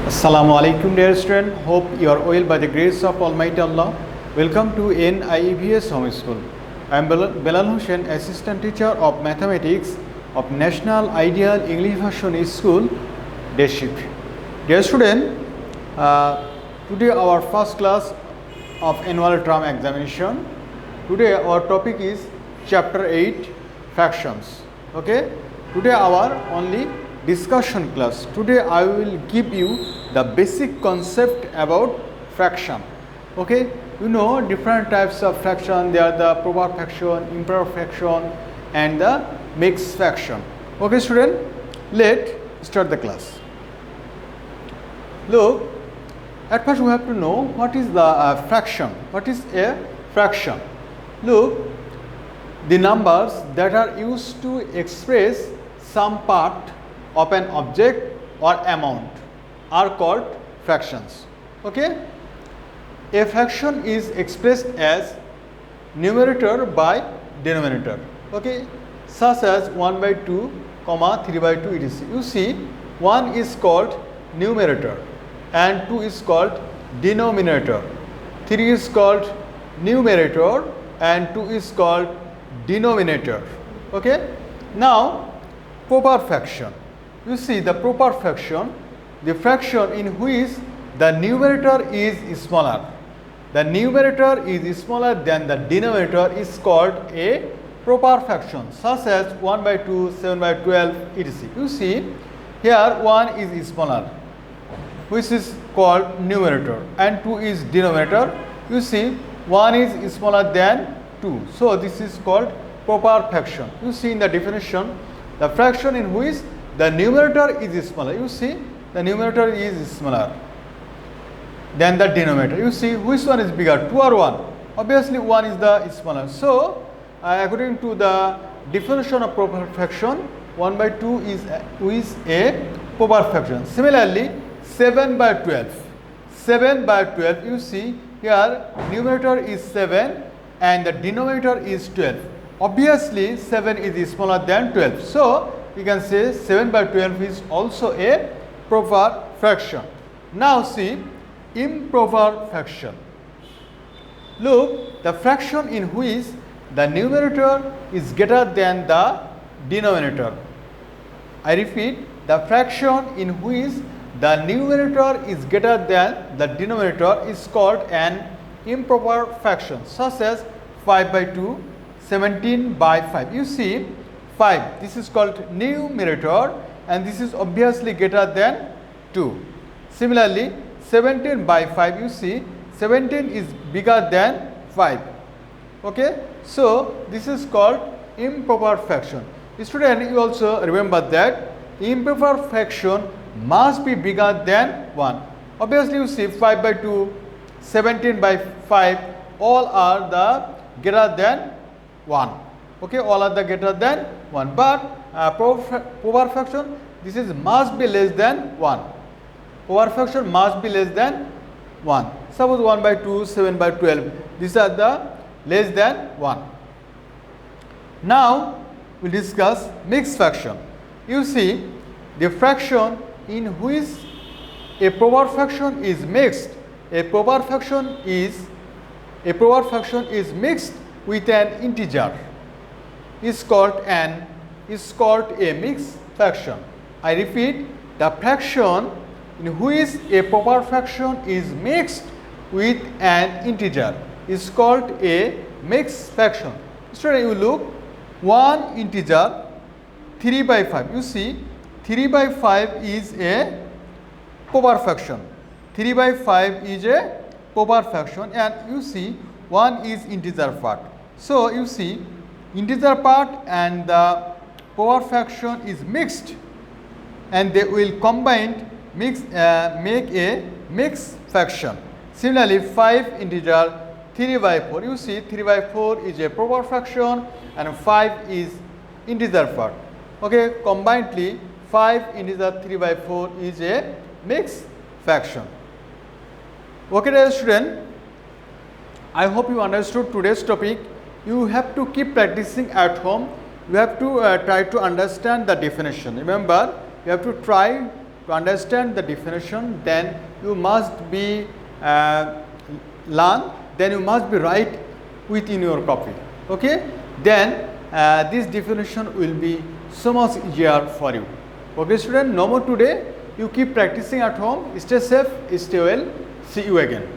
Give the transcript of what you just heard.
Assalamu alaikum dear student, hope you are well by the grace of Almighty Allah. Welcome to NIEVS Home School. I am Belal Hussain, Assistant Teacher of Mathematics of National Ideal English Version School, Day Shift. Dear student, today our first class of annual term examination. Today our topic is chapter 8, fractions. Okay, today our only discussion class. Today I will give you the basic concept about fraction. Okay, you know different types of fraction. They are the proper fraction, improper fraction, and the mixed fraction. Okay student, let's start the class. Look, at first we have to know what is the fraction. What is a fraction? Look, the numbers that are used to express some part of an object or amount are called fractions. Okay, a fraction is expressed as numerator by denominator. Okay, such as 1 by 2, 3 by 2 etc. You see, 1 is called numerator and 2 is called denominator. 3 is called numerator and 2 is called denominator. Okay, now proper fraction. You see the proper fraction, the fraction in which the numerator is smaller. The numerator is smaller than the denominator is called a proper fraction, such as 1 by 2, 7 by 12 etc. You see here 1 is smaller, which is called numerator, and 2 is denominator. You see 1 is smaller than 2. So this is called proper fraction. You see in the definition, the fraction in which the numerator is smaller. You see the numerator is smaller than the denominator. You see which one is bigger, 2 or 1? Obviously 1 is the smaller. So according to the definition of proper fraction, 1 by 2 is a proper fraction. Similarly 7 by 12. 7 by 12, you see here numerator is 7 and the denominator is 12. Obviously 7 is smaller than 12. So we can say 7 by 12 is also a proper fraction. Now see improper fraction. Look, the fraction in which the numerator is greater than the denominator. I repeat, the fraction in which the numerator is greater than the denominator is called an improper fraction, such as 5 by 2, 17 by 5. You see 5, this is called numerator and this is obviously greater than 2. Similarly 17 by 5, you see 17 is bigger than 5. Okay, so this is called improper fraction. Student, you also remember that improper fraction must be bigger than 1. Obviously you see 5 by 2, 17 by 5, all are the greater than 1. Okay, all are the greater than 1, but proper fraction, this is must be less than 1. Proper fraction must be less than 1. Suppose 1 by 2, 7 by 12, these are the less than 1. Now we will discuss mixed fraction. You see the fraction in which a proper fraction is mixed. A proper fraction is mixed with an integer is called a mixed fraction. I repeat, the fraction in which a proper fraction is mixed with an integer is called a mixed fraction. Student, you look, one integer 3 by 5. You see 3 by 5 is a proper fraction. 3 by 5 is a proper fraction, and you see 1 is integer part. So you see integer part and the proper fraction is mixed and they will combine make a mixed fraction. Similarly 5 integer 3 by 4, you see 3 by 4 is a proper fraction and 5 is integer part. Okay, combinedly 5 integer 3 by 4 is a mixed fraction. Okay dear student, I hope you understood today's topic. You have to keep practicing at home. You have to try to understand the definition. Remember, you have to try to understand the definition, then you must be learn, then you must be write within your copy. Okay, then this definition will be so much easier for you. Okay student, no more today. You keep practicing at home. Stay safe, stay well. See you again.